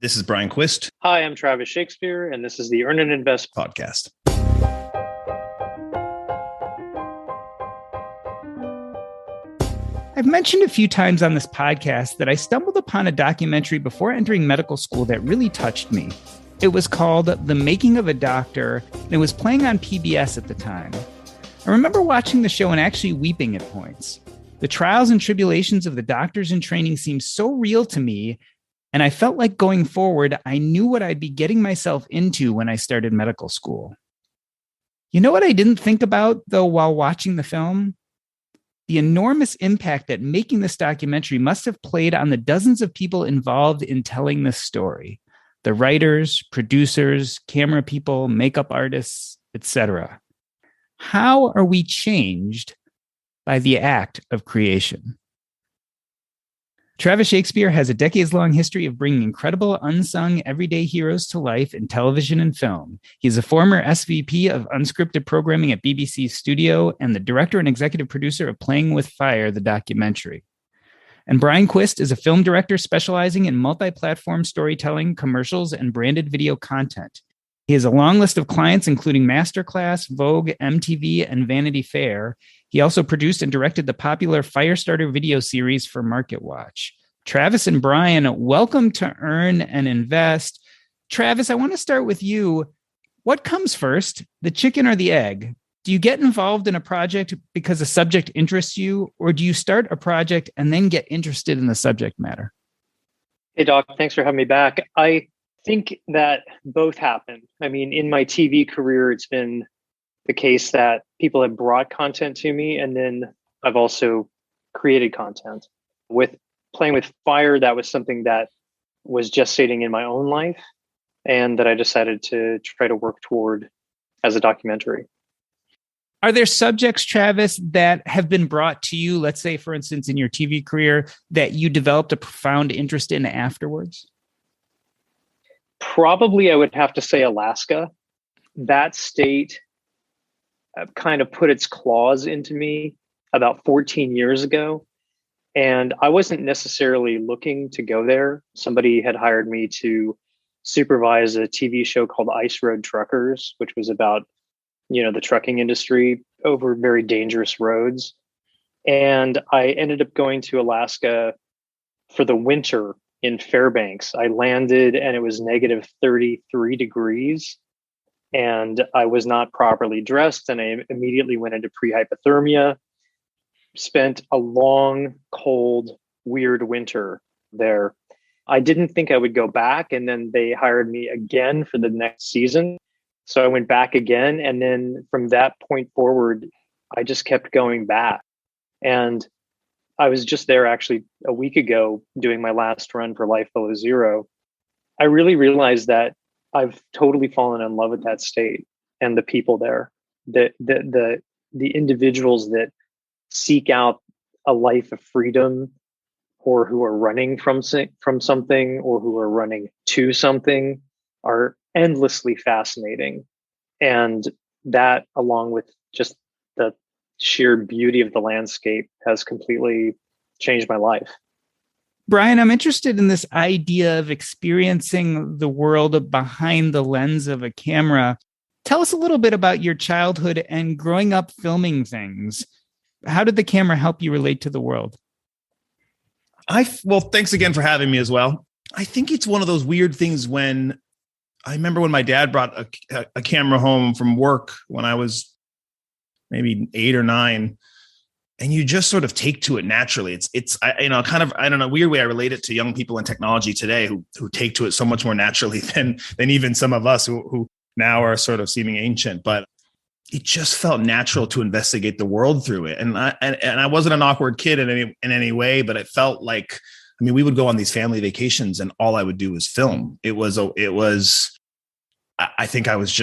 This is Brian Quist. Hi, I'm Travis Shakespeare, and this is the Earn and Invest podcast. I've mentioned a few times on this podcast that I stumbled upon a documentary before entering medical school that really touched me. It was called The Making of a Doctor, and it was playing on PBS at the time. I remember watching the show and actually weeping at points. The trials and tribulations of the doctors in training seemed so real to me, and I felt like going forward, I knew what I'd be getting myself into when I started medical school. You know what I didn't think about, though, while watching the film? The enormous impact that making this documentary must have played on the dozens of people involved in telling this story. The writers, producers, camera people, makeup artists, etc. How are we changed by the act of creation? Travis Shakespeare has a decades-long history of bringing incredible, unsung, everyday heroes to life in television and film. He is a former SVP of unscripted programming at BBC Studio and the director and executive producer of Playing with Fire, the documentary. And Brian Quist is a film director specializing in multi-platform storytelling, commercials, and branded video content. He has a long list of clients, including Masterclass, Vogue, MTV, and Vanity Fair. He also produced and directed the popular Firestarter video series for MarketWatch. Travis and Brian, welcome to Earn and Invest. Travis, I want to start with you. What comes first, the chicken or the egg? Do you get involved in a project because a subject interests you, or do you start a project and then get interested in the subject matter? Hey, Doc. Thanks for having me back. I think that both happen. I mean, in my TV career, it's been the case that people have brought content to me, and then I've also created content. With Playing with Fire, that was something that was gestating in my own life and that I decided to try to work toward as a documentary. Are there subjects, Travis, that have been brought to you, let's say, for instance, in your TV career, that you developed a profound interest in afterwards? Probably I would have to say Alaska. That state kind of put its claws into me about 14 years ago. And I wasn't necessarily looking to go there. Somebody had hired me to supervise a TV show called Ice Road Truckers, which was about, the trucking industry over very dangerous roads. And I ended up going to Alaska for the winter in Fairbanks. I landed and it was negative 33 degrees. And I was not properly dressed, and I immediately went into pre-hypothermia. Spent a long, cold, weird winter there. I didn't think I would go back, and then they hired me again for the next season. So I went back again, and then from that point forward, I just kept going back. And I was just there actually a week ago doing my last run for Life Below Zero. I really realized that I've totally fallen in love with that state and the people there, the individuals that seek out a life of freedom, or who are running from something, or who are running to something, are endlessly fascinating. And that, along with just the sheer beauty of the landscape, has completely changed my life. Brian, I'm interested in this idea of experiencing the world behind the lens of a camera. Tell us a little bit about your childhood and growing up filming things. How did the camera help you relate to the world? Well, thanks again for having me as well. I think it's one of those weird things when I remember when my dad brought a camera home from work when I was maybe 8 or 9, and you just sort of take to it naturally. It's kind of, I don't know, weird way I relate it to young people in technology today who take to it so much more naturally than even some of us who now are sort of seeming ancient. But it just felt natural to investigate the world through it. And I wasn't an awkward kid in any way, but it felt like, I mean, we would go on these family vacations and all I would do was film. I think I was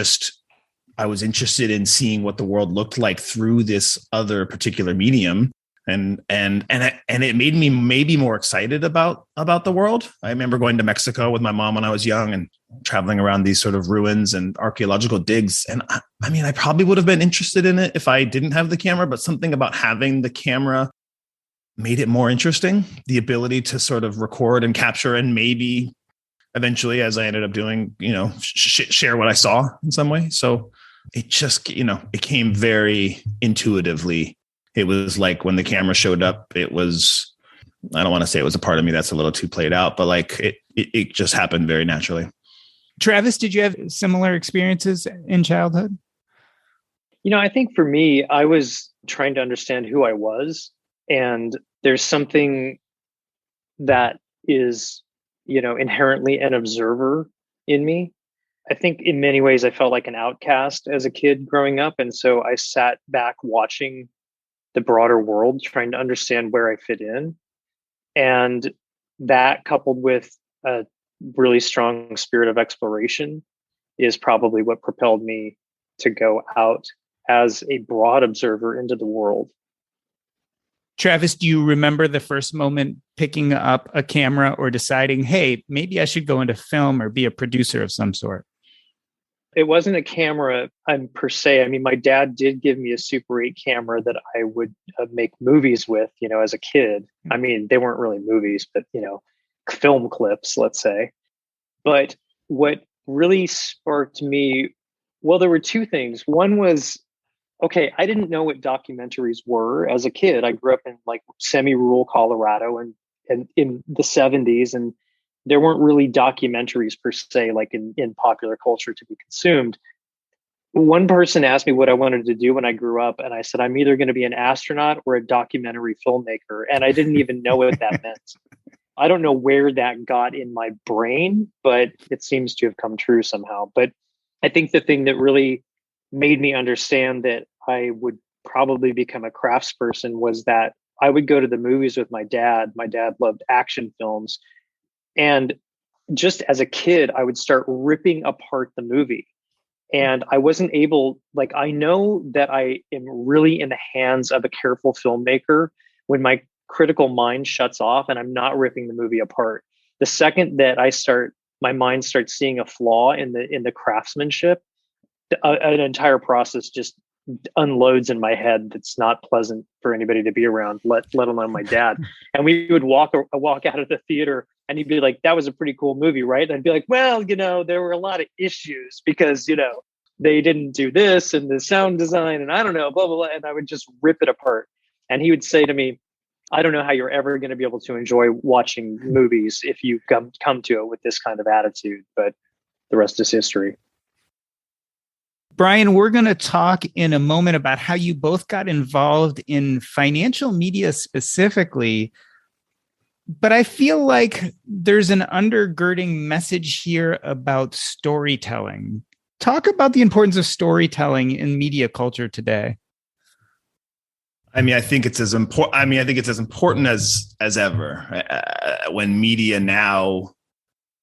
interested in seeing what the world looked like through this other particular medium. And it made me maybe more excited about the world. I remember going to Mexico with my mom when I was young and traveling around these sort of ruins and archaeological digs. And I probably would have been interested in it if I didn't have the camera, but something about having the camera made it more interesting. The ability to sort of record and capture and maybe eventually, as I ended up doing, share what I saw in some way. So it just, it came very intuitively. It was like when the camera showed up, it was, I don't want to say it was a part of me that's a little too played out, but like it just happened very naturally. Travis, did you have similar experiences in childhood? I think for me, I was trying to understand who I was. And there's something that is, inherently an observer in me. I think in many ways I felt like an outcast as a kid growing up. And so I sat back watching the broader world, trying to understand where I fit in. And that, coupled with a really strong spirit of exploration, is probably what propelled me to go out as a broad observer into the world. Travis, do you remember the first moment picking up a camera or deciding, hey, maybe I should go into film or be a producer of some sort? It wasn't a camera per se. I mean, my dad did give me a Super 8 camera that I would make movies with, as a kid. I mean, they weren't really movies, but, film clips, let's say. But what really sparked me, well, there were two things. One was, okay, I didn't know what documentaries were as a kid. I grew up in like semi-rural Colorado and in the 70s, and there weren't really documentaries per se, like in popular culture to be consumed. One person asked me what I wanted to do when I grew up, and I said, I'm either going to be an astronaut or a documentary filmmaker. And I didn't even know what that meant. I don't know where that got in my brain, but it seems to have come true somehow. But I think the thing that really made me understand that I would probably become a craftsperson was that I would go to the movies with my dad. My dad loved action films. And just as a kid, I would start ripping apart the movie. And I wasn't able, like, I know that I am really in the hands of a careful filmmaker when my critical mind shuts off and I'm not ripping the movie apart. The second that my mind starts seeing a flaw in the craftsmanship, an entire process just unloads in my head that's not pleasant for anybody to be around, let alone my dad. And we would walk out of the theater and he'd be like, that was a pretty cool movie, right? And I'd be like, well, there were a lot of issues because, they didn't do this and the sound design and I don't know, blah, blah, blah. And I would just rip it apart. And he would say to me, I don't know how you're ever going to be able to enjoy watching movies if you come to it with this kind of attitude, but the rest is history. Brian, we're going to talk in a moment about how you both got involved in financial media specifically, but I feel like there's an undergirding message here about storytelling. Talk about the importance of storytelling in media culture today. I mean, I think it's as important as ever. When media now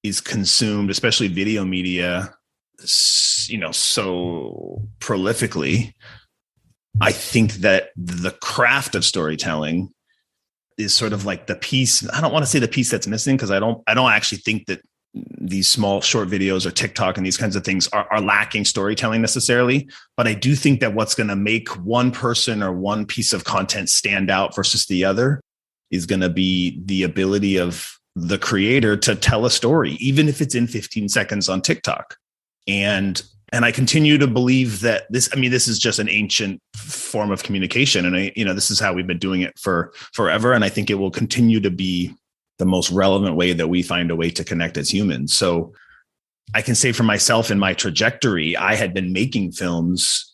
is consumed, especially video media, so prolifically, I think that the craft of storytelling is sort of like the piece. I don't want to say the piece that's missing, because I don't actually think that these small short videos or TikTok and these kinds of things are lacking storytelling necessarily. But I do think that what's going to make one person or one piece of content stand out versus the other is going to be the ability of the creator to tell a story, even if it's in 15 seconds on TikTok. And I continue to believe that this is just an ancient form of communication. And this is how we've been doing it for forever. And I think it will continue to be the most relevant way that we find a way to connect as humans. So I can say for myself, in my trajectory, I had been making films,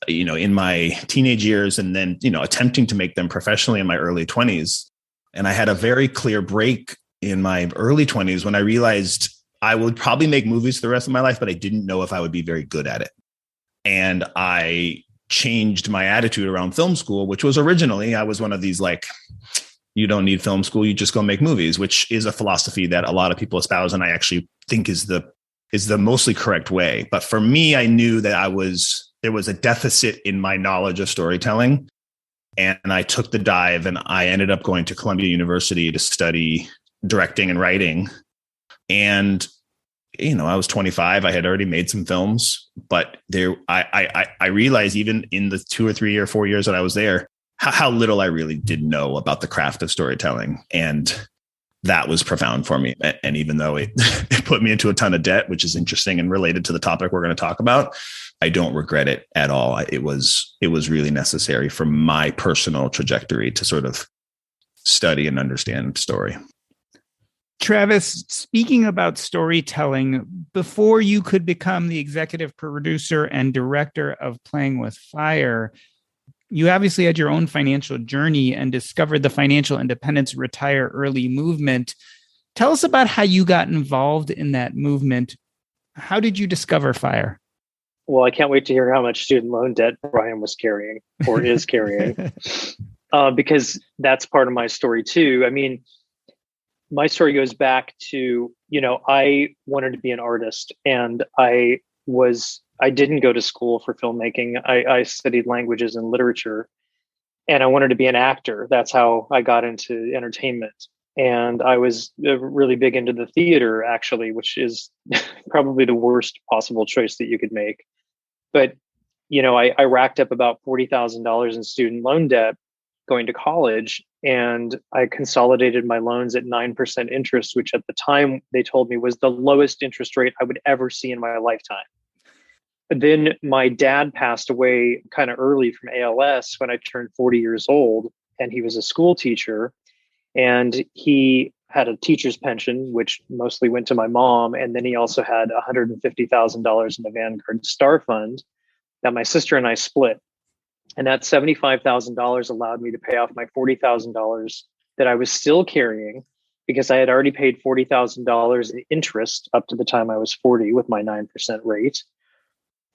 in my teenage years, and then, attempting to make them professionally in my early 20s. And I had a very clear break in my early 20s when I realized I would probably make movies for the rest of my life, but I didn't know if I would be very good at it. And I changed my attitude around film school, which was originally, I was one of these like, you don't need film school, you just go make movies, which is a philosophy that a lot of people espouse. And I actually think is the mostly correct way. But for me, I knew that there was a deficit in my knowledge of storytelling. And I took the dive and I ended up going to Columbia University to study directing and writing. And, I was 25. I had already made some films, but I realized even in the 2 or 3 or 4 years that I was there, how little I really did know about the craft of storytelling. And that was profound for me. And even though it put me into a ton of debt, which is interesting and related to the topic we're going to talk about, I don't regret it at all. It was really necessary for my personal trajectory to sort of study and understand story. Travis, speaking about storytelling, before you could become the executive producer and director of Playing with Fire, you obviously had your own financial journey and discovered the financial independence retire early movement. Tell us about how you got involved in that movement. How did you discover FIRE? Well, I can't wait to hear how much student loan debt Brian was carrying or is carrying, because that's part of my story too. I mean, my story goes back to, I wanted to be an artist, and I didn't go to school for filmmaking. I studied languages and literature, and I wanted to be an actor. That's how I got into entertainment. And I was really big into the theater, actually, which is probably the worst possible choice that you could make. But, I racked up about $40,000 in student loan debt going to college, and I consolidated my loans at 9% interest, which at the time they told me was the lowest interest rate I would ever see in my lifetime. Then my dad passed away kind of early from ALS when I turned 40 years old, and he was a school teacher, and he had a teacher's pension, which mostly went to my mom. And then he also had $150,000 in the Vanguard Star Fund that my sister and I split. And that $75,000 allowed me to pay off my $40,000 that I was still carrying, because I had already paid $40,000 in interest up to the time I was 40 with my 9% rate.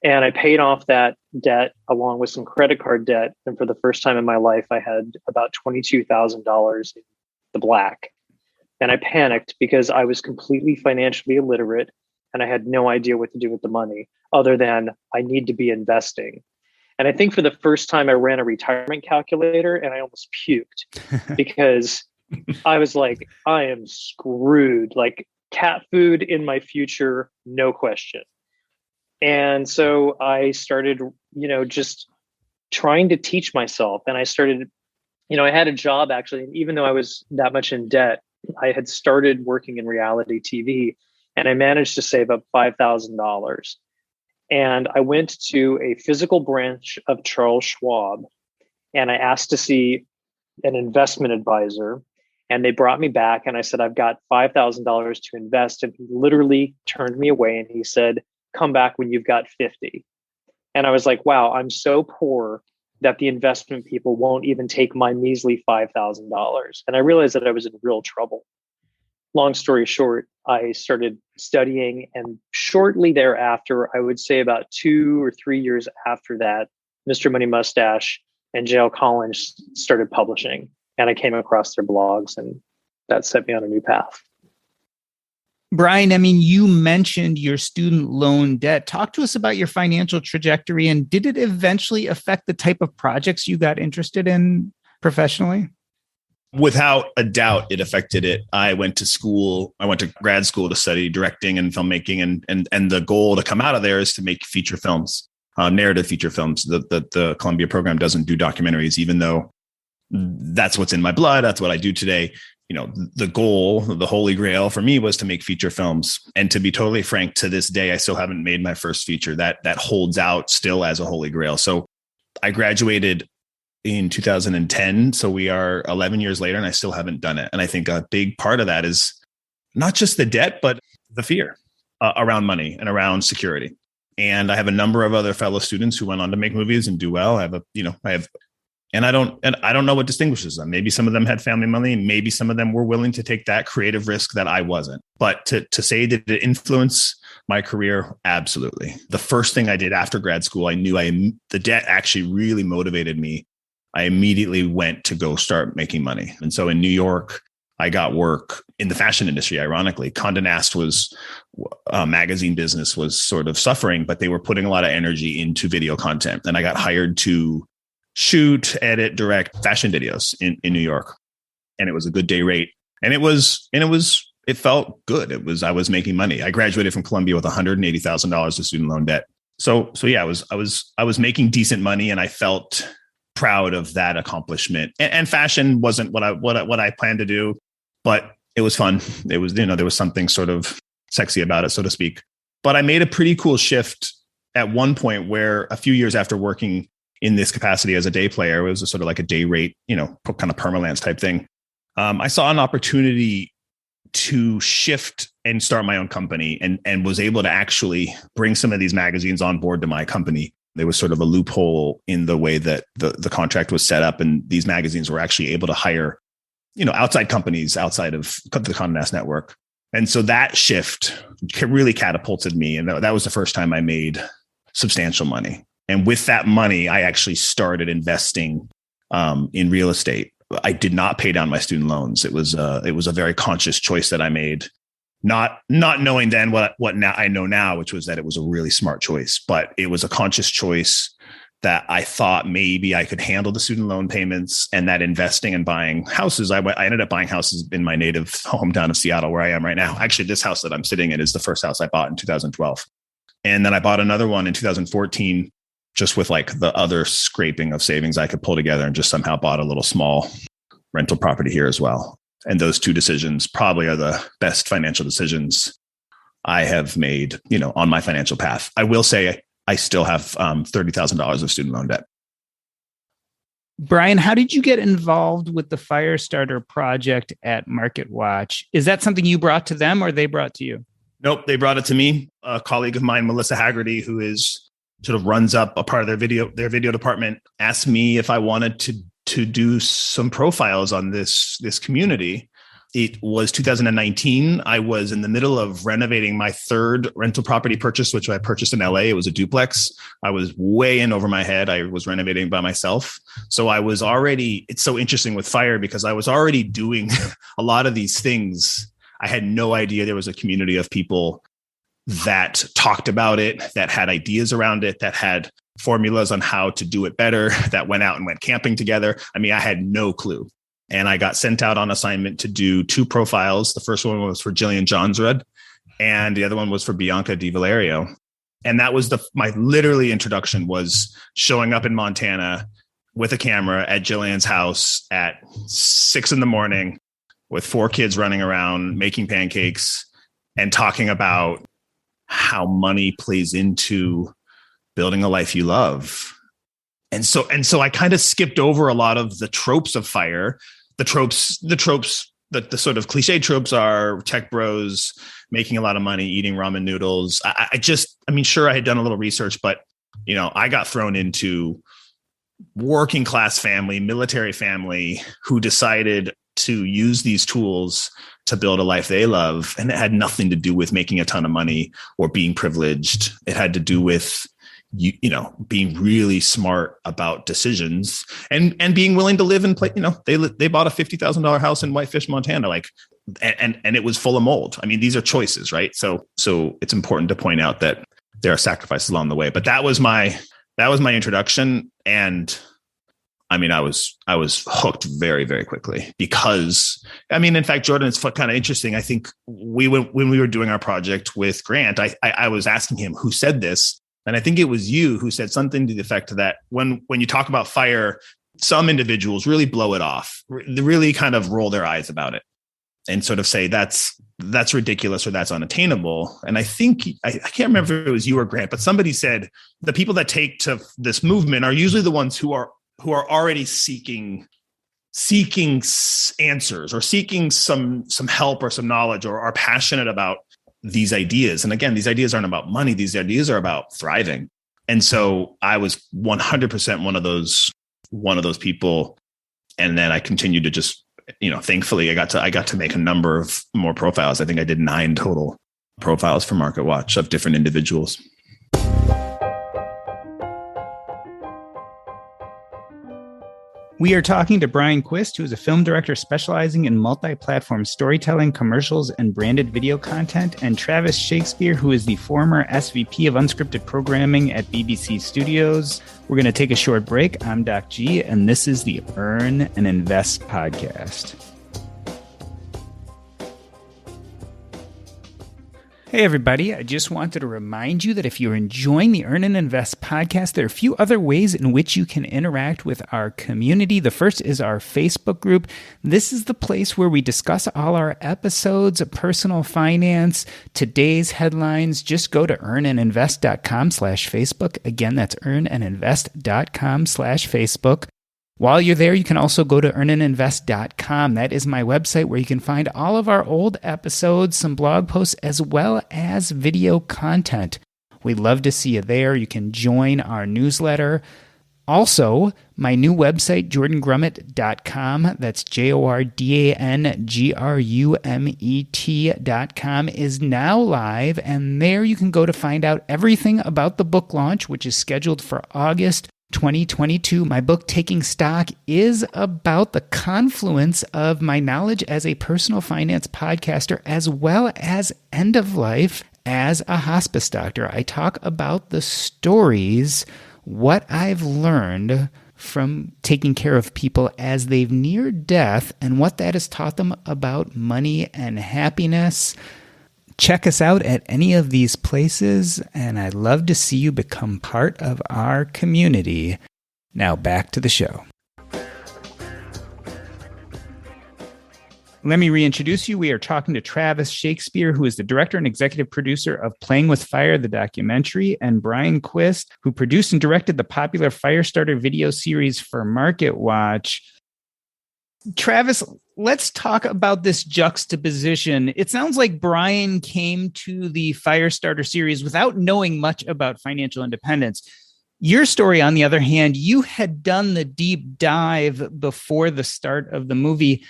And I paid off that debt along with some credit card debt. And for the first time in my life, I had about $22,000 in the black. And I panicked because I was completely financially illiterate and I had no idea what to do with the money other than I need to be investing. And I think for the first time I ran a retirement calculator and I almost puked because I was like, I am screwed, like cat food in my future, no question. And so I started, just trying to teach myself. And I started, I had a job actually, and even though I was that much in debt, I had started working in reality TV, and I managed to save up $5,000. And I went to a physical branch of Charles Schwab, and I asked to see an investment advisor, and they brought me back, and I said, I've got $5,000 to invest. And he literally turned me away and he said, come back when you've got 50. And I was like, wow, I'm so poor that the investment people won't even take my measly $5,000. And I realized that I was in real trouble. Long story short, I started studying, and shortly thereafter, I would say about 2 or 3 years after that, Mr. Money Mustache and J.L. Collins started publishing, and I came across their blogs, and that set me on a new path. Brian, I mean, you mentioned your student loan debt. Talk to us about your financial trajectory, and did it eventually affect the type of projects you got interested in professionally? Without a doubt, it affected it. I went to grad school to study directing and filmmaking, and the goal to come out of there is to make feature films, narrative feature films. The Columbia program doesn't do documentaries, even though that's what's in my blood. That's what I do today. The goal, the holy grail for me was to make feature films. And to be totally frank, to this day, I still haven't made my first feature. That holds out still as a holy grail. So I graduated in 2010. So we are 11 years later and I still haven't done it. And I think a big part of that is not just the debt, but the fear around money and around security. And I have a number of other fellow students who went on to make movies and do well. And I don't know what distinguishes them. Maybe some of them had family money, and maybe some of them were willing to take that creative risk that I wasn't. But to say that it influenced my career, absolutely. The first thing I did after grad school, I knew the debt actually really motivated me. I immediately went to go start making money. And so in New York, I got work in the fashion industry. Ironically, Condé Nast was magazine business was sort of suffering, but they were putting a lot of energy into video content. And I got hired to shoot, edit, direct fashion videos in New York. And it was a good day rate. And it felt good. I was making money. I graduated from Columbia with $180,000 of student loan debt. So yeah, I was making decent money, and I felt proud of that accomplishment. And fashion wasn't what I planned to do, but It was fun. It was, there was something sort of sexy about it, so to speak. But I made a pretty cool shift at one point where a few years after working in this capacity as a day player, it was a sort of like a day rate, kind of permalance type thing. I saw an opportunity to shift and start my own company, and was able to actually bring some of these magazines on board to my company. There was sort of a loophole in the way that the contract was set up, and these magazines were actually able to hire, outside companies outside of the Condé Nast network. And so that shift really catapulted me. And that was the first time I made substantial money. And with that money, I actually started investing in real estate. I did not pay down my student loans. It was a very conscious choice that I made, not knowing then what now I know now, which was that it was a really smart choice. But it was a conscious choice that I thought maybe I could handle the student loan payments, and that investing and buying houses. I ended up buying houses in my native hometown of Seattle, where I am right now. Actually, this house that I'm sitting in is the first house I bought in 2012. And then I bought another one in 2014, just with like the other scraping of savings I could pull together, and just somehow bought a little small rental property here as well. And those two decisions probably are the best financial decisions I have made, on my financial path. I will say I still have $30,000 of student loan debt. Brian, how did you get involved with the Firestarter project at MarketWatch? Is that something you brought to them, or they brought to you? Nope, they brought it to me. A colleague of mine, Melissa Haggerty, who is sort of runs up a part of their video department, asked me if I wanted to do some profiles on this community. It was 2019. I was in the middle of renovating my third rental property purchase, which I purchased in LA. It was a duplex. I was way in over my head. I was renovating by myself. So it's so interesting with Fire, because I was already doing a lot of these things. I had no idea there was a community of people that talked about it, that had ideas around it, that had formulas on how to do it better, that went out and went camping together. I mean, I had no clue. And I got sent out on assignment to do two profiles. The first one was for Jillian Johnsrud, and the other one was for Bianca Di Valerio. And that was my literally introduction, was showing up in Montana with a camera at Jillian's house at 6 a.m. with 4 kids running around making pancakes and talking about how money plays into building a life you love. And so I kind of skipped over a lot of the tropes of Fire. The tropes, the sort of cliche tropes are tech bros making a lot of money, eating ramen noodles. Sure, I had done a little research, but, I got thrown into working class family, military family, who decided to use these tools to build a life they love. And it had nothing to do with making a ton of money or being privileged. It had to do with being really smart about decisions and being willing to live and play. They bought a $50,000 house in Whitefish, Montana, and it was full of mold. I mean, these are choices, right? So it's important to point out that there are sacrifices along the way. But that was my introduction, and I mean, I was hooked very, very quickly, because in fact, Jordan, it's kind of interesting. I think when we were doing our project with Grant, I was asking him who said this. And I think it was you who said something to the effect that when you talk about Fire, some individuals really blow it off, they really kind of roll their eyes about it and sort of say that's ridiculous or that's unattainable. And I think, I can't remember if it was you or Grant, but somebody said the people that take to this movement are usually the ones who are already seeking answers or seeking some help or some knowledge, or are passionate about these ideas. And again, these ideas aren't about money. These ideas are about thriving. And so I was 100% one of those people. And then I continued to just, thankfully I got to make a number of more profiles. I think I did 9 total profiles for MarketWatch of different individuals. We are talking to Brian Quist, who is a film director specializing in multi-platform storytelling, commercials, and branded video content, and Travis Shakespeare, who is the former SVP of unscripted programming at BBC Studios. We're going to take a short break. I'm Doc G, and this is the Earn and Invest podcast. Hey, everybody. I just wanted to remind you that if you're enjoying the Earn and Invest podcast, there are a few other ways in which you can interact with our community. The first is our Facebook group. This is the place where we discuss all our episodes, personal finance, today's headlines. Just go to earnandinvest.com/Facebook. Again, that's earnandinvest.com/Facebook. While you're there, you can also go to earnandinvest.com. That is my website where you can find all of our old episodes, some blog posts, as well as video content. We'd love to see you there. You can join our newsletter. Also, my new website, jordangrummett.com, that's JORDANGRUMET.com, is now live, and there you can go to find out everything about the book launch, which is scheduled for August 2022. My book, Taking Stock, is about the confluence of my knowledge as a personal finance podcaster as well as end of life as a hospice doctor. I talk about the stories, what I've learned from taking care of people as they've neared death, and what that has taught them about money and happiness. Check us out at any of these places, and I'd love to see you become part of our community. Now back to the show. Let me reintroduce you. We are talking to Travis Shakespeare, who is the director and executive producer of Playing with Fire, the documentary, and Brian Quist, who produced and directed the popular Firestarter video series for MarketWatch. Travis, let's talk about this juxtaposition. It sounds like Brian came to the Firestarter series without knowing much about financial independence. Your story, on the other hand, you had done the deep dive before the start of the movie.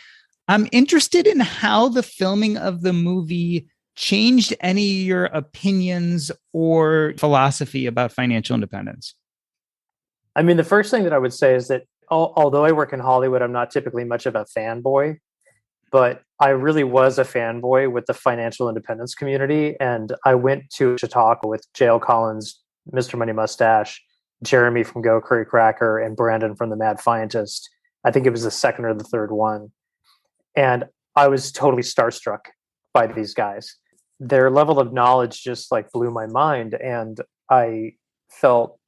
I'm interested in how the filming of the movie changed any of your opinions or philosophy about financial independence. I mean, the first thing that I would say is that although I work in Hollywood, I'm not typically much of a fanboy, but I really was a fanboy with the financial independence community. And I went to Chautauqua with Jael Collins, Mr. Money Mustache, Jeremy from Go Curry Cracker, and Brandon from The Mad Fientist. I think it was the second or the third one. And I was totally starstruck by these guys. Their level of knowledge just like blew my mind. And I felt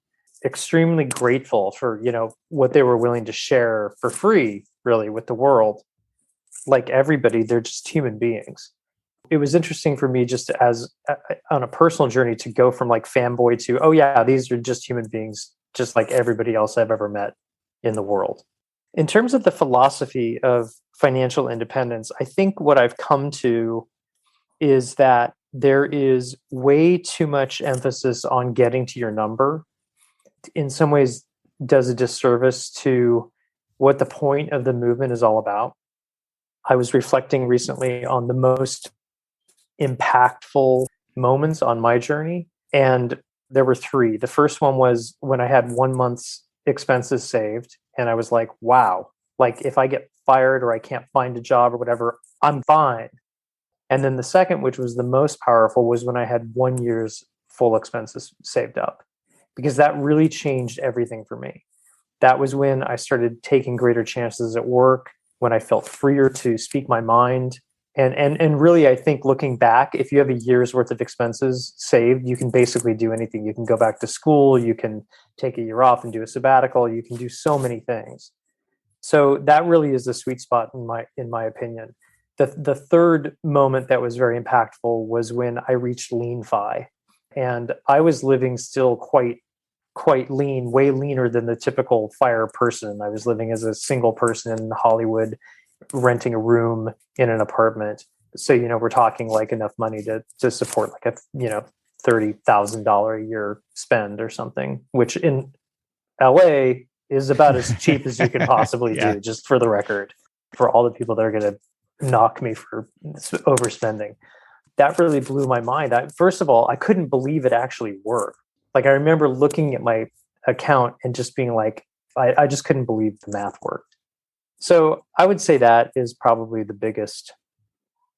extremely grateful for, what they were willing to share for free, really, with the world. Like everybody, they're just human beings. It was interesting for me just as on a personal journey to go from like fanboy to, oh yeah, these are just human beings, just like everybody else I've ever met in the world. In terms of the philosophy of financial independence, I think what I've come to is that there is way too much emphasis on getting to your number. In some ways does a disservice to what the point of the movement is all about. I was reflecting recently on the most impactful moments on my journey, and there were three. The first one was when I had 1 month's expenses saved, and I was like, wow, like if I get fired or I can't find a job or whatever, I'm fine. And then the second, which was the most powerful, was when I had 1 year's full expenses saved up, because that really changed everything for me. That was when I started taking greater chances at work, when I felt freer to speak my mind. And really, I think looking back, if you have a year's worth of expenses saved, you can basically do anything. You can go back to school, you can take a year off and do a sabbatical, you can do so many things. So that really is the sweet spot in my opinion. The third moment that was very impactful was when I reached lean fi. And I was living still quite lean, way leaner than the typical FIRE person. I was living as a single person in Hollywood, renting a room in an apartment. So, we're talking like enough money to support like a, $30,000 a year spend or something, which in LA is about as cheap as you can possibly do, just for the record, for all the people that are going to knock me for overspending. That really blew my mind. First of all, I couldn't believe it actually worked. Like I remember looking at my account and just being like, I just couldn't believe the math worked. So I would say that is probably the biggest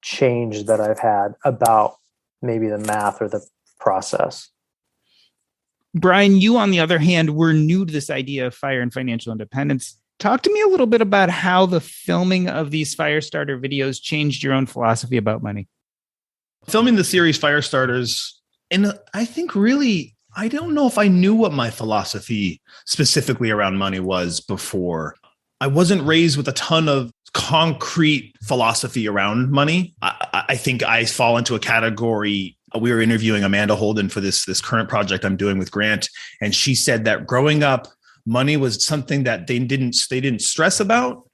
change that I've had about maybe the math or the process. Brian, you, on the other hand, were new to this idea of FIRE and financial independence. Talk to me a little bit about how the filming of these Firestarter videos changed your own philosophy about money. Filming the series Firestarters, and I think really, I don't know if I knew what my philosophy specifically around money was before. I wasn't raised with a ton of concrete philosophy around money. I think I fall into a category. We were interviewing Amanda Holden for this current project I'm doing with Grant, and she said that growing up, money was something that they didn't stress about,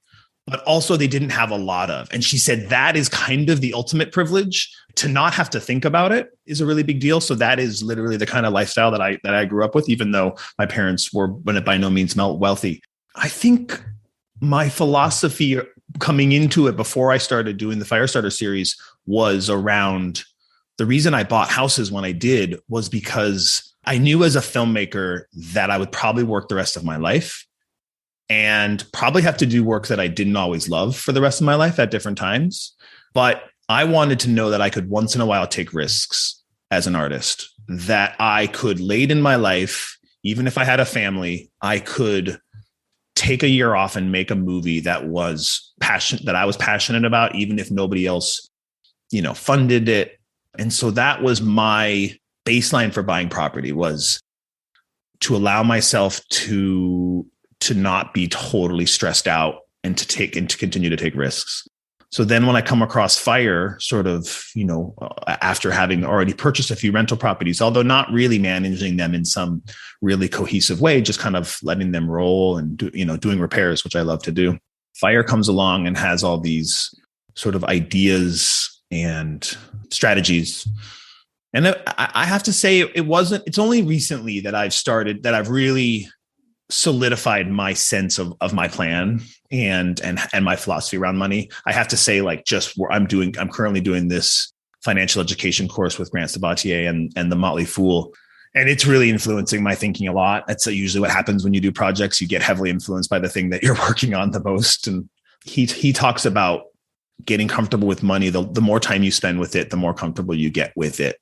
but also they didn't have a lot of. And she said that is kind of the ultimate privilege. To not have to think about it is a really big deal. So that is literally the kind of lifestyle that I grew up with, even though my parents were by no means wealthy. I think my philosophy coming into it before I started doing the Firestarter series was around the reason I bought houses when I did was because I knew as a filmmaker that I would probably work the rest of my life and probably have to do work that I didn't always love for the rest of my life at different times. But I wanted to know that I could once in a while take risks as an artist, that I could late in my life, even if I had a family, I could take a year off and make a movie that I was passionate about, even if nobody else, funded it. And so that was my baseline for buying property, was to allow myself to not be totally stressed out and to continue to take risks. So then when I come across Fire, sort of, after having already purchased a few rental properties, although not really managing them in some really cohesive way, just kind of letting them roll and doing repairs, which I love to do. Fire comes along and has all these sort of ideas and strategies. And I have to say it's only recently that I've really solidified my sense of my plan and my philosophy around money. I have to say, I'm currently doing this financial education course with Grant Sabatier and the Motley Fool. And it's really influencing my thinking a lot. That's usually what happens when you do projects. You get heavily influenced by the thing that you're working on the most. And he talks about getting comfortable with money. The more time you spend with it, the more comfortable you get with it.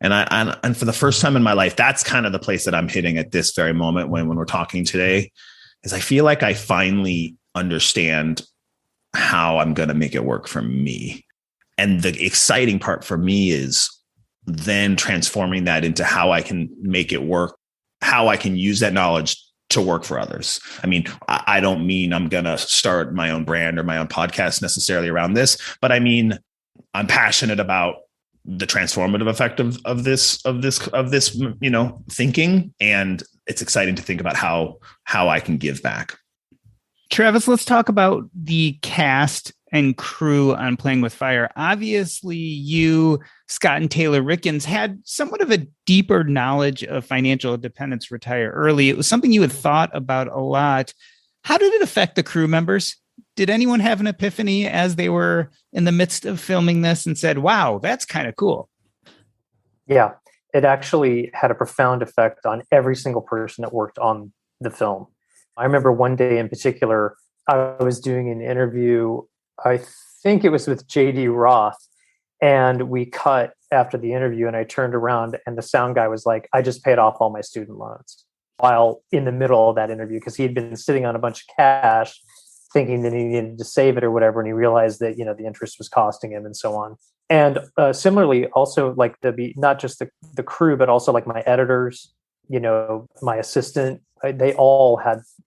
And for the first time in my life, that's kind of the place that I'm hitting at this very moment when we're talking today, is I feel like I finally understand how I'm going to make it work for me. And the exciting part for me is then transforming that into how I can make it work, how I can use that knowledge to work for others. I mean, I don't mean I'm going to start my own brand or my own podcast necessarily around this, but I mean, I'm passionate about the transformative effect of this, thinking. And it's exciting to think about how I can give back. Travis, let's talk about the cast and crew on Playing with Fire. Obviously, you, Scott, and Taylor Rickens had somewhat of a deeper knowledge of financial independence, retire early. It was something you had thought about a lot. How did it affect the crew members? Did anyone have an epiphany as they were in the midst of filming this and said, wow, that's kind of cool? Yeah, it actually had a profound effect on every single person that worked on the film. I remember one day in particular, I was doing an interview, I think it was with J.D. Roth, and we cut after the interview, and I turned around and the sound guy was like, I just paid off all my student loans, while in the middle of that interview, because he had been sitting on a bunch of cash thinking that he needed to save it or whatever, and he realized that the interest was costing him and so on. And similarly, also like not just the crew, but also like my editors, my assistant, they all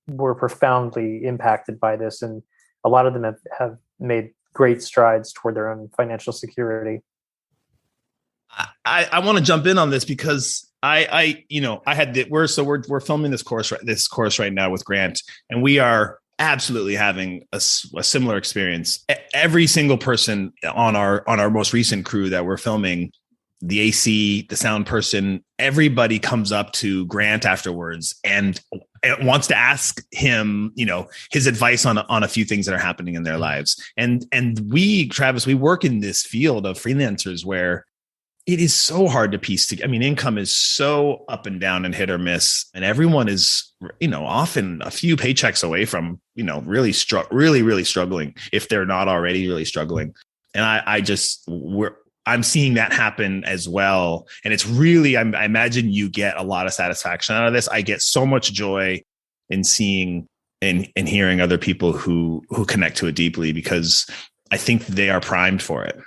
were profoundly impacted by this, and a lot of them have made great strides toward their own financial security. I want to jump in on this because we're filming this course right now with Grant, and we are absolutely having a similar experience. Every single person on our most recent crew that we're filming, the AC, the sound person, everybody comes up to Grant afterwards and wants to ask him, his advice on a few things that are happening in their lives. And Travis, we work in this field of freelancers where it is so hard to piece together. I mean, income is so up and down and hit or miss, and everyone is, often a few paychecks away from, really struggling if they're not already really struggling. And I'm seeing that happen as well. And it's really, I imagine you get a lot of satisfaction out of this. I get so much joy in seeing and hearing other people who connect to it deeply, because I think they are primed for it.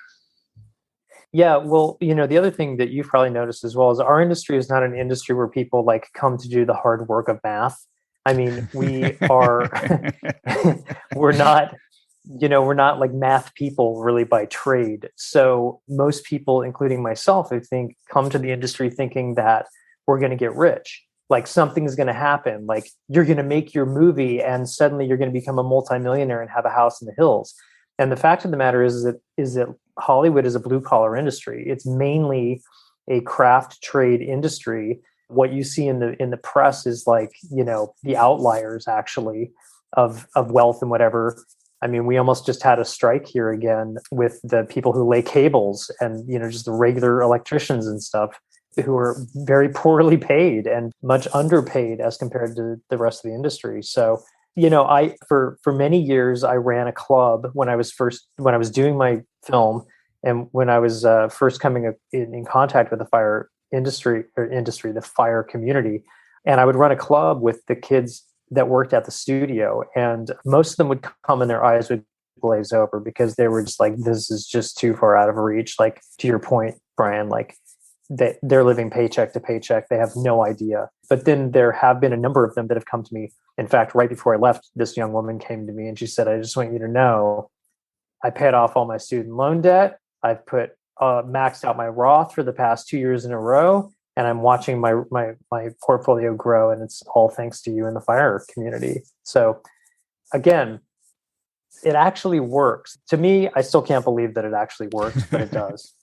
Yeah, well, the other thing that you've probably noticed as well is our industry is not an industry where people like come to do the hard work of math. I mean, we are, we're not, we're not like math people really by trade. So most people, including myself, I think, come to the industry thinking that we're going to get rich. Like something's going to happen. Like you're going to make your movie and suddenly you're going to become a multimillionaire and have a house in the hills. And the fact of the matter is that Hollywood is a blue collar industry. It's mainly a craft trade industry. What you see in the press is like, the outliers actually of wealth and whatever. I mean, we almost just had a strike here again with the people who lay cables and, just the regular electricians and stuff who are very poorly paid and much underpaid as compared to the rest of the industry. So, I for many years I ran a club when I was doing my film and when I was first coming in contact with the fire the fire community, and I would run a club with the kids that worked at the studio, and most of them would come and their eyes would glaze over because they were just like, this is just too far out of reach. Like to your point, Brian, like they're living paycheck to paycheck. They have no idea. But then there have been a number of them that have come to me. In fact, right before I left, this young woman came to me and she said, I just want you to know, I paid off all my student loan debt. I've put maxed out my Roth for the past 2 years in a row. And I'm watching my portfolio grow. And it's all thanks to you in the fire community. So again, it actually works. To me, I still can't believe that it actually works, but it does.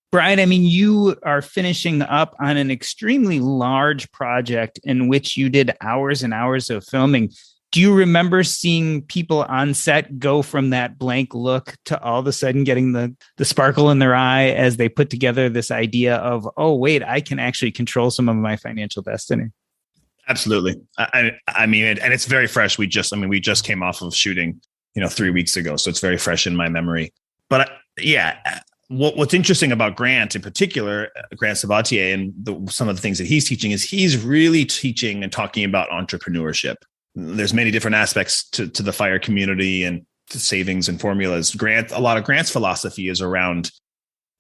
Brian, I mean, you are finishing up on an extremely large project in which you did hours and hours of filming. Do you remember seeing people on set go from that blank look to all of a sudden getting the sparkle in their eye as they put together this idea of, oh, wait, I can actually control some of my financial destiny? Absolutely. I mean, and it's very fresh. We just came off of shooting, 3 weeks ago. So it's very fresh in my memory. But what's interesting about Grant in particular, Grant Sabatier, and some of the things that he's teaching is he's really teaching and talking about entrepreneurship. There's many different aspects to the fire community and to savings and formulas. A lot of Grant's philosophy is around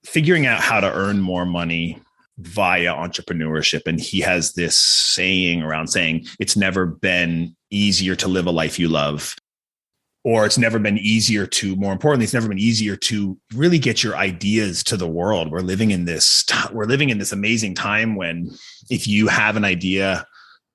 figuring out how to earn more money via entrepreneurship. And he has this saying around saying it's never been easier to live a life you love. Or it's never been easier more importantly, it's never been easier to really get your ideas to the world. We're living in this amazing time when if you have an idea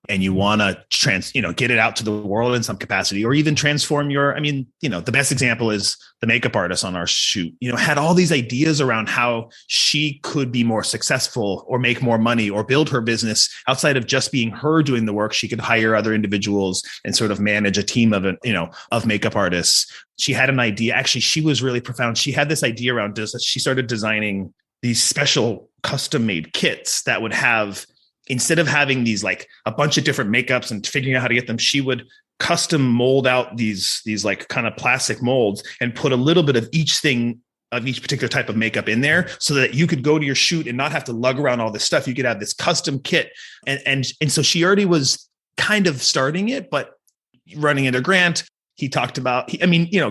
and you want to get it out to the world in some capacity, or even transform the best example is the makeup artist on our shoot, had all these ideas around how she could be more successful or make more money or build her business outside of just being her doing the work. She could hire other individuals and sort of manage a team of makeup artists. She had an idea. Actually, she was really profound. She had this idea around she started designing these special custom made kits that would have, instead of having these like a bunch of different makeups and figuring out how to get them, she would custom mold out these like kind of plastic molds and put a little bit of each particular type of makeup in there so that you could go to your shoot and not have to lug around all this stuff. You could have this custom kit. And so she already was kind of starting it, but running into Grant, he talked about,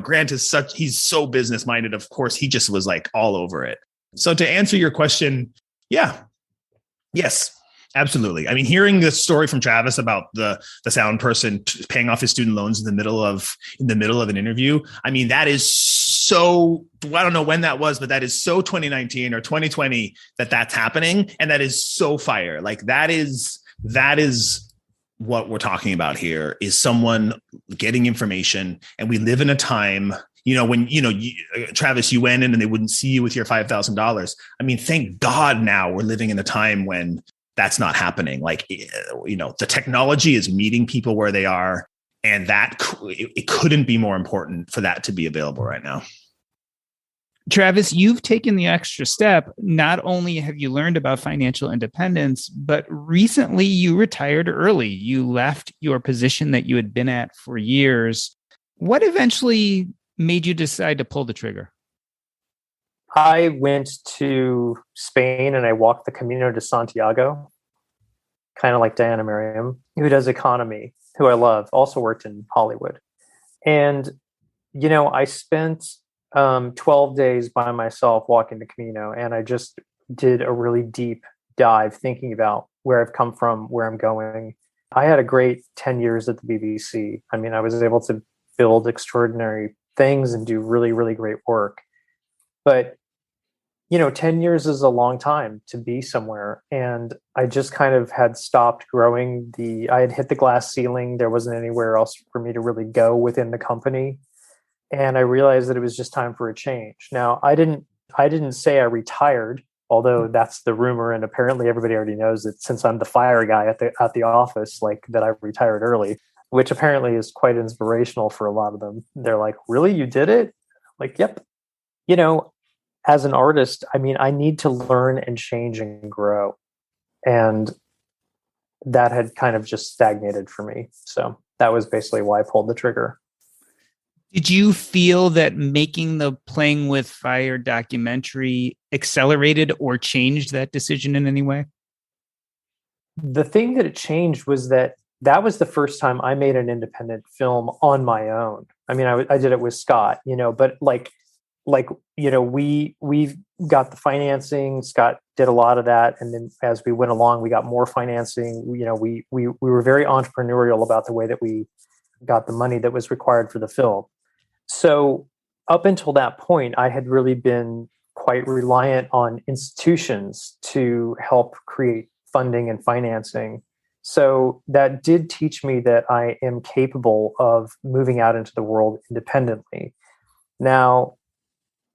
Grant he's so business minded. Of course, he just was like all over it. So to answer your question, yes. Absolutely. I mean, hearing the story from Travis about the sound person paying off his student loans in the middle of an interview. I mean, that is so, I don't know when that was, but that is so 2019 or 2020 that's happening. And that is so fire. Like that is what we're talking about here, is someone getting information. And we live in a time, when, Travis, you went in and they wouldn't see you with your $5,000. I mean, thank God now we're living in a time when that's not happening. Like, the technology is meeting people where they are, and it couldn't be more important for that to be available right now. Travis, you've taken the extra step. Not only have you learned about financial independence, but recently you retired early. You left your position that you had been at for years. What eventually made you decide to pull the trigger? I went to Spain and I walked the Camino de Santiago, kind of like Diana Merriam, who does economy, who I love, also worked in Hollywood. And, I spent 12 days by myself walking the Camino, and I just did a really deep dive thinking about where I've come from, where I'm going. I had a great 10 years at the BBC. I mean, I was able to build extraordinary things and do really, really great work. But, 10 years is a long time to be somewhere. And I just kind of had stopped growing. I had hit the glass ceiling. There wasn't anywhere else for me to really go within the company. And I realized that it was just time for a change. Now, I didn't say I retired, although that's the rumor, and apparently everybody already knows that since I'm the fire guy at the office, like that I retired early, which apparently is quite inspirational for a lot of them. They're like, "Really, you did it?" Like, "Yep." As an artist, I mean, I need to learn and change and grow, and that had kind of just stagnated for me. So that was basically why I pulled the trigger. Did you feel that making the Playing with Fire documentary accelerated or changed that decision in any way? The thing that it changed was that was the first time I made an independent film on my own. I mean, I did it with Scott, but we've got the financing. Scott did a lot of that, and then as we went along, we got more financing. We were very entrepreneurial about the way that we got the money that was required for the film. So up until that point, I had really been quite reliant on institutions to help create funding and financing. So that did teach me that I am capable of moving out into the world independently. Now,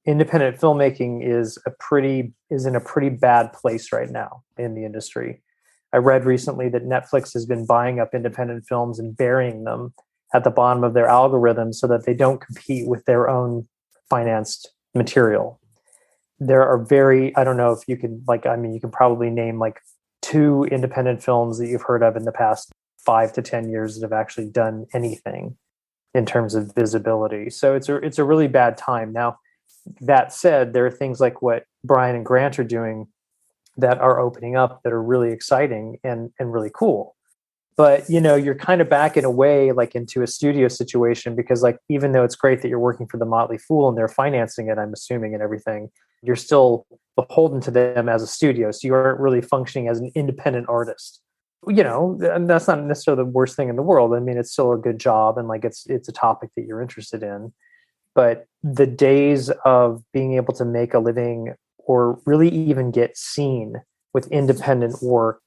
independent filmmaking is in a pretty bad place right now in the industry. I read recently that Netflix has been buying up independent films and burying them at the bottom of their algorithm so that they don't compete with their own financed material. There are I don't know if you can, you can probably name like 2 independent films that you've heard of in the past 5 to 10 years that have actually done anything in terms of visibility. So it's a really bad time. Now, that said, there are things like what Brian and Grant are doing that are opening up that are really exciting and really cool. But, you're kind of back in a way, like into a studio situation, because like, even though it's great that you're working for the Motley Fool and they're financing it, I'm assuming, and everything, you're still beholden to them as a studio. So you aren't really functioning as an independent artist, and that's not necessarily the worst thing in the world. I mean, it's still a good job, and like, it's a topic that you're interested in. But the days of being able to make a living or really even get seen with independent work,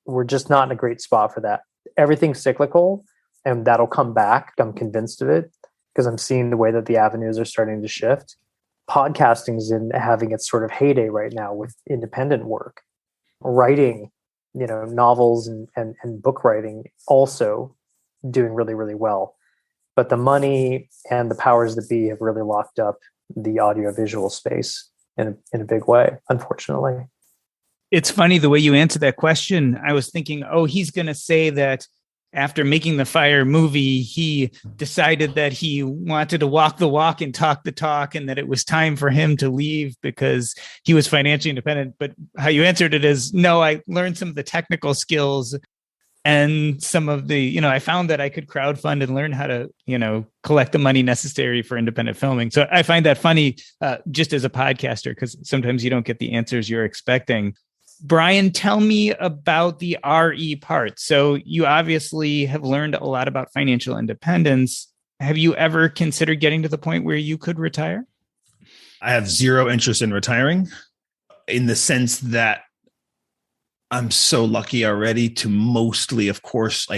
we're just not in a great spot for that. Everything's cyclical, and that'll come back. I'm convinced of it because I'm seeing the way that the avenues are starting to shift. Podcasting's in having its sort of heyday right now with independent work. Writing, novels and book writing also doing really, really well. But the money and the powers that be have really locked up the audiovisual space in a big way, unfortunately. It's funny the way you answer that question. I was thinking, he's going to say that after making the Fire movie, he decided that he wanted to walk the walk and talk the talk, and that it was time for him to leave because he was financially independent. But how you answered it is, no, I learned some of the technical skills and some of the, I found that I could crowdfund and learn how to, collect the money necessary for independent filming. So I find that funny just as a podcaster, because sometimes you don't get the answers you're expecting. Brian, tell me about the RE part. So you obviously have learned a lot about financial independence. Have you ever considered getting to the point where you could retire? I have zero interest in retiring, in the sense that I'm so lucky already to mostly, of course,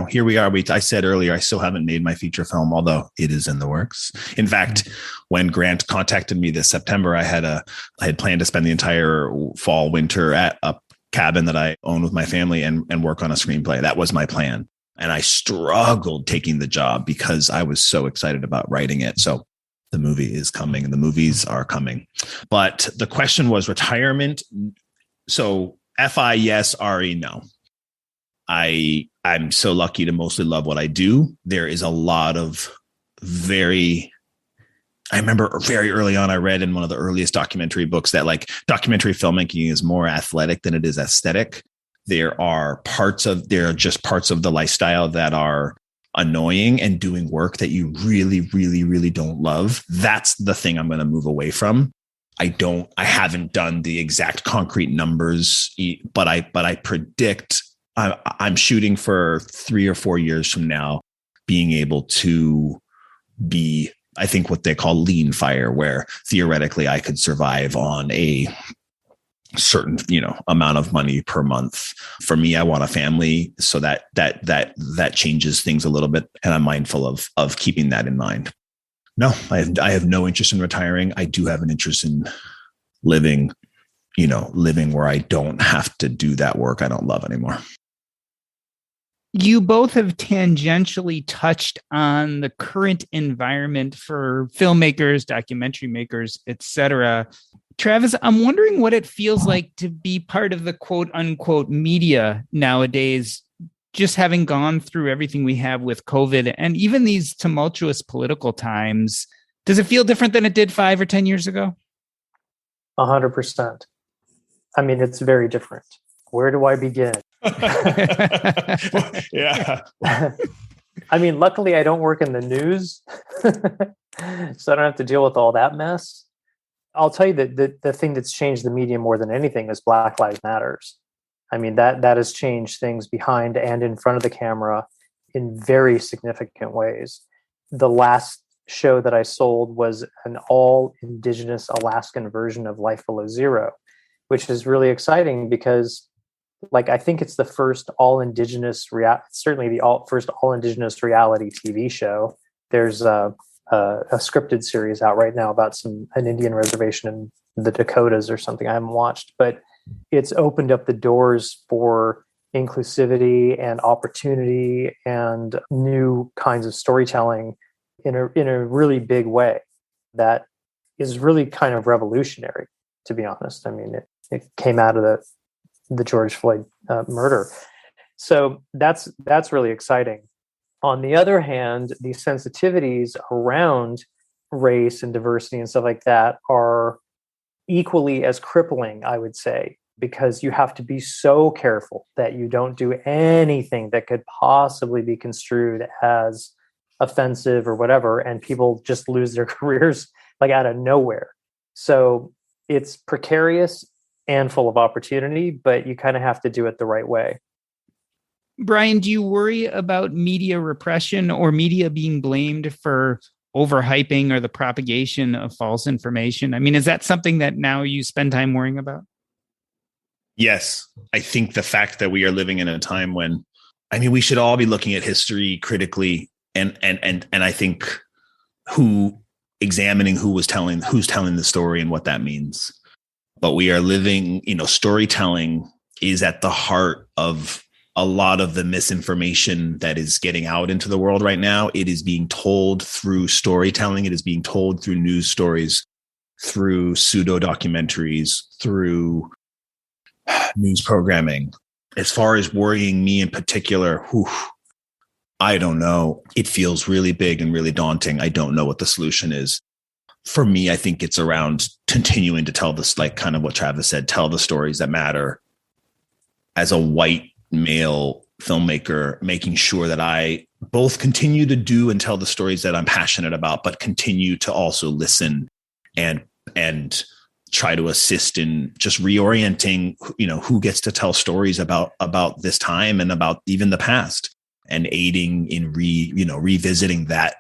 here we are. I said earlier, I still haven't made my feature film, although it is in the works. In fact, when Grant contacted me this September, I had planned to spend the entire fall, winter at a cabin that I own with my family and work on a screenplay. That was my plan. And I struggled taking the job because I was so excited about writing it. So the movie is coming and the movies are coming. But the question was retirement. So FI, yes. RE, no. I'm so lucky to mostly love what I do. There is a lot of I remember very early on, I read in one of the earliest documentary books that documentary filmmaking is more athletic than it is aesthetic. There are just parts of the lifestyle that are annoying and doing work that you really, really, really don't love, that's the thing I'm going to move away from. I haven't done the exact concrete numbers, but I predict I'm shooting for 3 or 4 years from now, being able to be, I think, what they call lean fire, where theoretically I could survive on a certain, amount of money per month. For me, I want a family, so that changes things a little bit, and I'm mindful of keeping that in mind. No, I have no interest in retiring. I do have an interest in living where I don't have to do that work I don't love anymore. You both have tangentially touched on the current environment for filmmakers, documentary makers, etc. Travis, I'm wondering what it feels like to be part of the quote unquote media nowadays, just having gone through everything we have with COVID and even these tumultuous political times. Does it feel different than it did 5 or 10 years ago? 100%. I mean, it's very different. Where do I begin? Yeah. I mean, luckily I don't work in the news, so I don't have to deal with all that mess. I'll tell you that the thing that's changed the media more than anything is Black Lives Matters. I mean, that has changed things behind and in front of the camera in very significant ways. The last show that I sold was an all indigenous Alaskan version of Life Below Zero, which is really exciting because, I think it's the first all indigenous, certainly the first all indigenous reality TV show. There's a scripted series out right now about an Indian reservation in the Dakotas or something I haven't watched, but it's opened up the doors for inclusivity and opportunity and new kinds of storytelling in a really big way that is really kind of revolutionary, to be honest. I mean, it came out of the George Floyd murder. So that's really exciting. On the other hand, these sensitivities around race and diversity and stuff like that are equally as crippling, I would say, because you have to be so careful that you don't do anything that could possibly be construed as offensive or whatever, and people just lose their careers out of nowhere. So it's precarious and full of opportunity, but you kind of have to do it the right way. Brian, do you worry about media repression or media being blamed for overhyping or the propagation of false information? I mean, is that something that now you spend time worrying about? Yes. I think the fact that we are living in a time when, we should all be looking at history critically and I think examining who's telling the story and what that means. But we are living, storytelling is at the heart of a lot of the misinformation that is getting out into the world right now. It is being told through storytelling. It is being told through news stories, through pseudo documentaries, through news programming. As far as worrying me in particular, I don't know. It feels really big and really daunting. I don't know what the solution is. For me, I think it's around continuing to tell this, kind of what Travis said, tell the stories that matter. As a white male filmmaker, making sure that I both continue to do and tell the stories that I'm passionate about, but continue to also listen and try to assist in just reorienting, who gets to tell stories about this time and about even the past, and aiding in revisiting that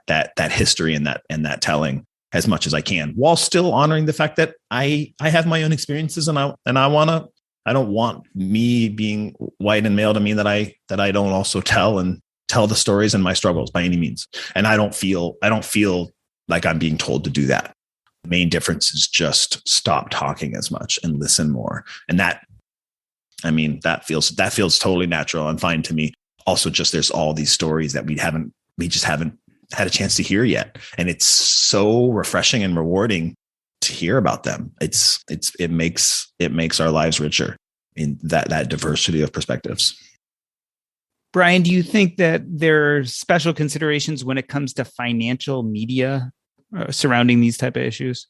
history and that telling as much as I can, while still honoring the fact that I have my own experiences and I don't want me being white and male to mean that I don't also tell the stories and my struggles by any means. And I don't feel like I'm being told to do that. The main difference is just stop talking as much and listen more. And that feels totally natural and fine to me. Also, just there's all these stories that we just haven't had a chance to hear yet. And it's so refreshing and rewarding to hear about them. It makes our lives richer in that diversity of perspectives. Brian, do you think that there are special considerations when it comes to financial media surrounding these type of issues?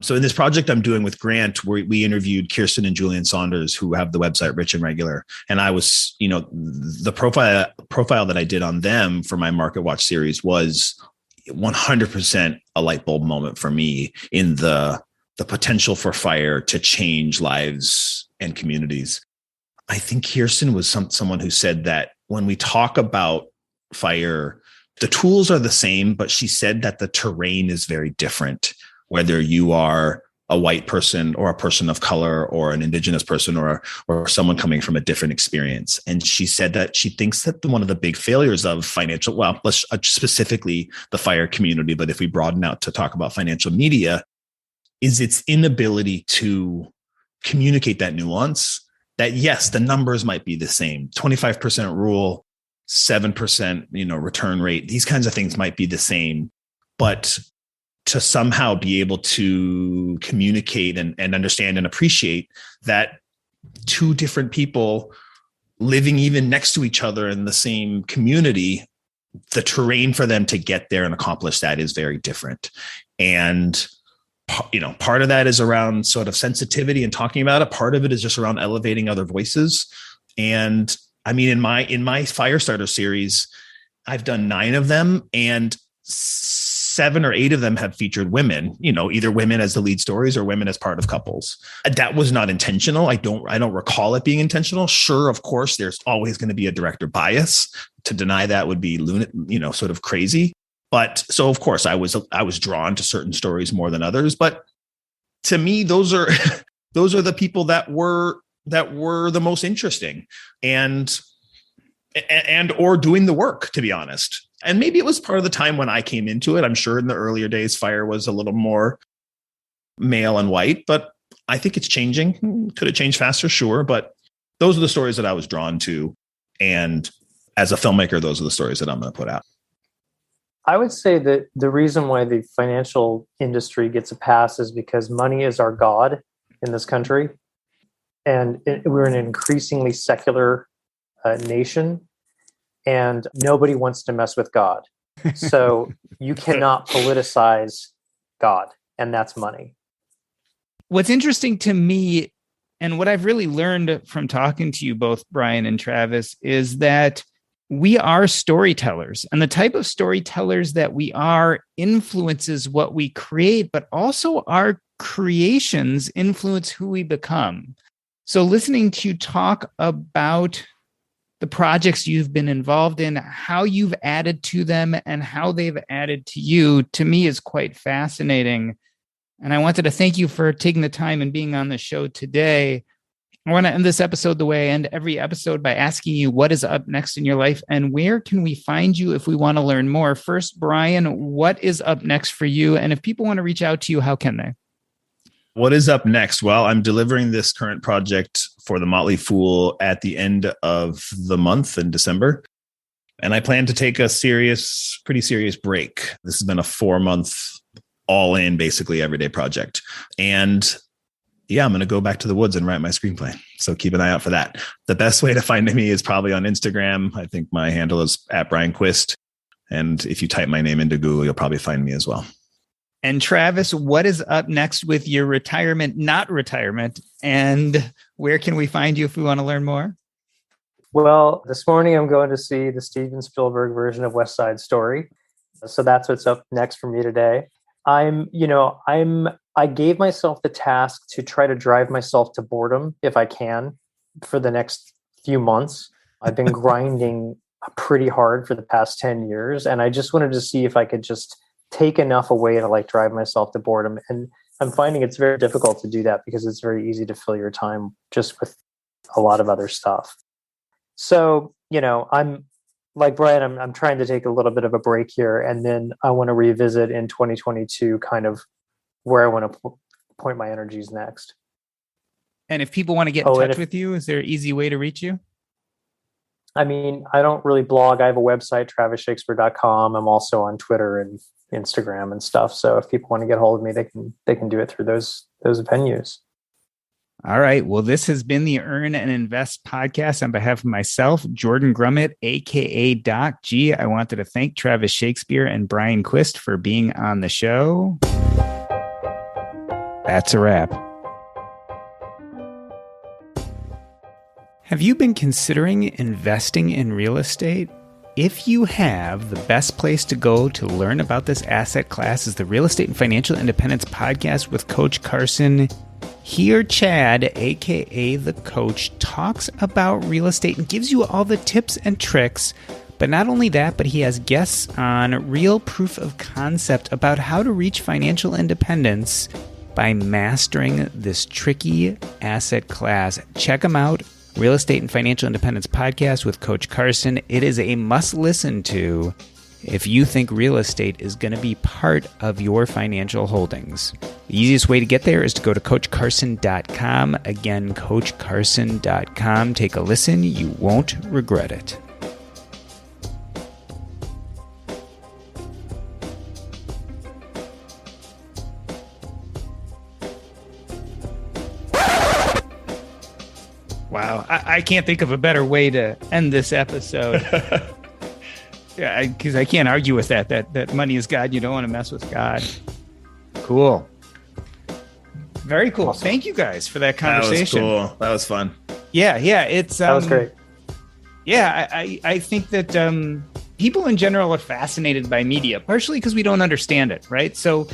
So in this project I'm doing with Grant, we interviewed Kirsten and Julian Saunders, who have the website Rich and Regular. And I was, the profile that I did on them for my Market Watch series was 100% a light bulb moment for me in the potential for fire to change lives and communities. I think Kirsten was someone who said that when we talk about fire, the tools are the same, but she said that the terrain is very different, whether you are a white person or a person of color or an indigenous person or someone coming from a different experience. And she said that she thinks that one of the big failures of financial, well, let's specifically the fire community, but if we broaden out to talk about financial media, is its inability to communicate that nuance that yes, the numbers might be the same, 25% rule, 7%, return rate, these kinds of things might be the same, but to somehow be able to communicate and understand and appreciate that two different people living even next to each other in the same community, the terrain for them to get there and accomplish that is very different. And, part of that is around sort of sensitivity and talking about it. Part of it is just around elevating other voices. And I mean, in my Firestarter series, I've done 9 of them, and 7 or 8 of them have featured women, either women as the lead stories or women as part of couples. That was not intentional. I don't recall it being intentional. Sure, of course, there's always going to be a director bias. To deny that would be sort of crazy. But so of course I was drawn to certain stories more than others. But to me, those are the people that were the most interesting and or doing the work, to be honest. And maybe it was part of the time when I came into it. I'm sure in the earlier days, fire was a little more male and white, but I think it's changing. Could it change faster? Sure. But those are the stories that I was drawn to. And as a filmmaker, those are the stories that I'm going to put out. I would say that the reason why the financial industry gets a pass is because money is our God in this country. And we're an increasingly secular nation. And nobody wants to mess with God. So you cannot politicize God, and that's money. What's interesting to me, and what I've really learned from talking to you both, Brian and Travis, is that we are storytellers. And the type of storytellers that we are influences what we create, but also our creations influence who we become. So listening to you talk about the projects you've been involved in, how you've added to them and how they've added to you, to me is quite fascinating. And I wanted to thank you for taking the time and being on the show today. I want to end this episode the way I end every episode by asking you what is up next in your life and where can we find you if we want to learn more? First, Brian, what is up next for you? And if people want to reach out to you, how can they? What is up next? Well, I'm delivering this current project for the Motley Fool at the end of the month in December. And I plan to take a pretty serious break. This has been a 4-month all in, basically everyday project. And yeah, I'm going to go back to the woods and write my screenplay. So keep an eye out for that. The best way to find me is probably on Instagram. I think my handle is @BrianQuist. And if you type my name into Google, you'll probably find me as well. And Travis, what is up next with your retirement, not retirement? And where can we find you if we want to learn more? Well, this morning I'm going to see the Steven Spielberg version of West Side Story. So that's what's up next for me today. I gave myself the task to try to drive myself to boredom if I can for the next few months. I've been grinding pretty hard for the past 10 years. And I just wanted to see if I could just take enough away to drive myself to boredom. And I'm finding it's very difficult to do that because it's very easy to fill your time just with a lot of other stuff. So, I'm like Brian, I'm trying to take a little bit of a break here. And then I want to revisit in 2022 kind of where I want to point my energies next. And if people want to get in touch with you, is there an easy way to reach you? I mean, I don't really blog. I have a website, travisshakespeare.com. I'm also on Twitter and Instagram and stuff. So if people want to get hold of me, they can do it through those venues. All right. Well, this has been the Earn and Invest podcast. On behalf of myself, Jordan Grummett, aka Doc G, I wanted to thank Travis Shakespeare and Brian Quist for being on the show. That's a wrap. Have you been considering investing in real estate? If you have, the best place to go to learn about this asset class is the Real Estate and Financial Independence podcast with Coach Carson. Here, Chad, aka the coach, talks about real estate and gives you all the tips and tricks. But not only that, but he has guests on real proof of concept about how to reach financial independence by mastering this tricky asset class. Check him out. Real Estate and Financial Independence podcast with Coach Carson. It is a must listen to if you think real estate is going to be part of your financial holdings. The easiest way to get there is to go to coachcarson.com. Again, coachcarson.com. Take a listen. You won't regret it. Wow. I can't think of a better way to end this episode. Yeah, because I can't argue with that money is God. You don't want to mess with God. Cool. Very cool. Awesome. Thank you guys for that conversation. That was cool. That was fun. Yeah. It's that was great. Yeah, I think that people in general are fascinated by media, partially because we don't understand it, right? So,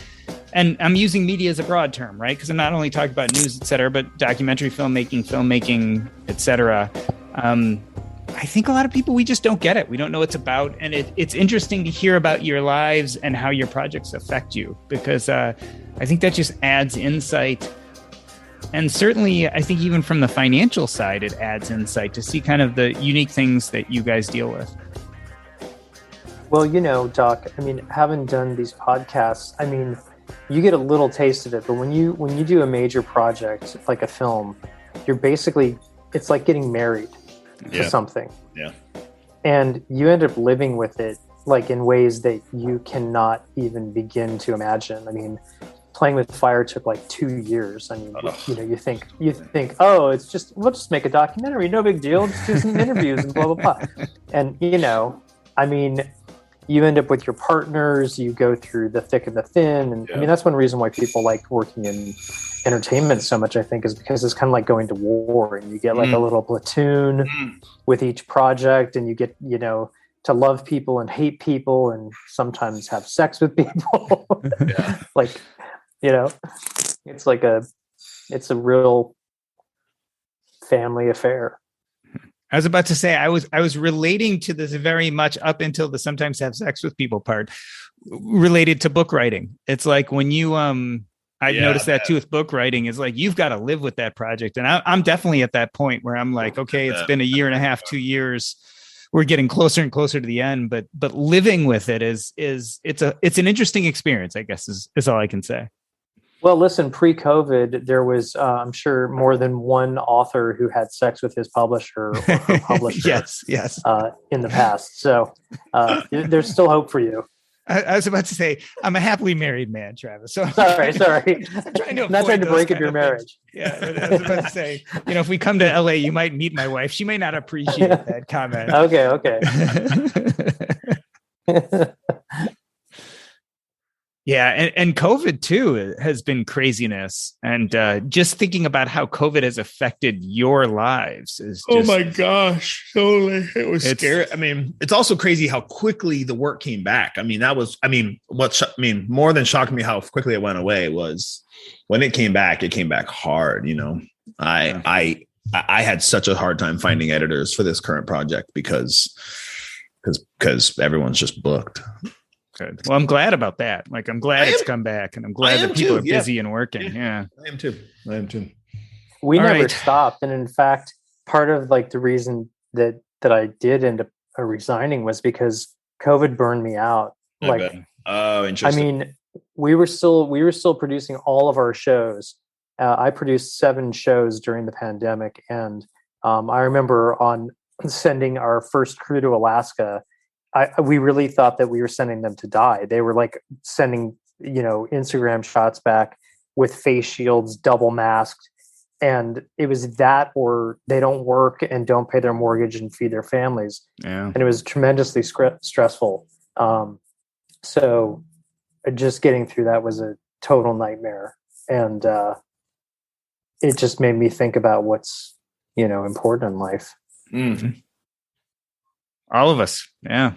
and I'm using media as a broad term, right? Because I'm not only talking about news, et cetera, but documentary filmmaking, et cetera. I think a lot of people, we just don't get it. We don't know what it's about. And it's interesting to hear about your lives and how your projects affect you, because I think that just adds insight. And certainly, I think even from the financial side, it adds insight to see kind of the unique things that you guys deal with. Well, Doc, having done these podcasts, you get a little taste of it, but when you do a major project like a film, it's like getting married to something. Yeah. And you end up living with it like in ways that you cannot even begin to imagine. Playing with fire took like 2 years. You think, oh, we'll just make a documentary, no big deal, just do some interviews and blah, blah, blah. And, you end up with your partners, you go through the thick and the thin. And that's one reason why people like working in entertainment so much, I think, is because it's kind of like going to war, and you get like a little platoon with each project, and you get, to love people and hate people and sometimes have sex with people. It's a real family affair. I was about to say, I was relating to this very much up until the sometimes have sex with people part, related to book writing. It's like when you, I've noticed that too with book writing, is like, you've got to live with that project. And I'm definitely at that point where I'm like, okay, it's been a year and a half, 2 years. We're getting closer and closer to the end, but living with it it's an interesting experience, I guess is all I can say. Well, listen, pre-COVID, there was, I'm sure, more than one author who had sex with his publisher or her publisher. yes. In the past. So there's still hope for you. I was about to say, I'm a happily married man, Travis. So sorry. I'm not trying to break up your marriage. Yeah, I was about to say, if we come to LA, you might meet my wife. She may not appreciate that comment. Okay. Yeah, and COVID too has been craziness, and just thinking about how COVID has affected your lives is just, oh my gosh, totally. It was scary. It's also crazy how quickly the work came back. More than shocked me how quickly it went away was when it came back hard. I had such a hard time finding editors for this current project because everyone's just booked. Good. Well, I'm glad about that. Like, I'm glad it's come back, and I'm glad that people are busy and working. Yeah. I am too. We never stopped. And in fact, part of like the reason that I did end up resigning was because COVID burned me out. Oh, interesting. We were still producing all of our shows. I produced 7 shows during the pandemic. And I remember on sending our first crew to Alaska, we really thought that we were sending them to die. They were like sending, Instagram shots back with face shields, double masked. And it was that, or they don't work and don't pay their mortgage and feed their families. Yeah. And it was tremendously stressful. So just getting through that was a total nightmare. And it just made me think about what's, important in life. Mm-hmm. All of us. Yeah.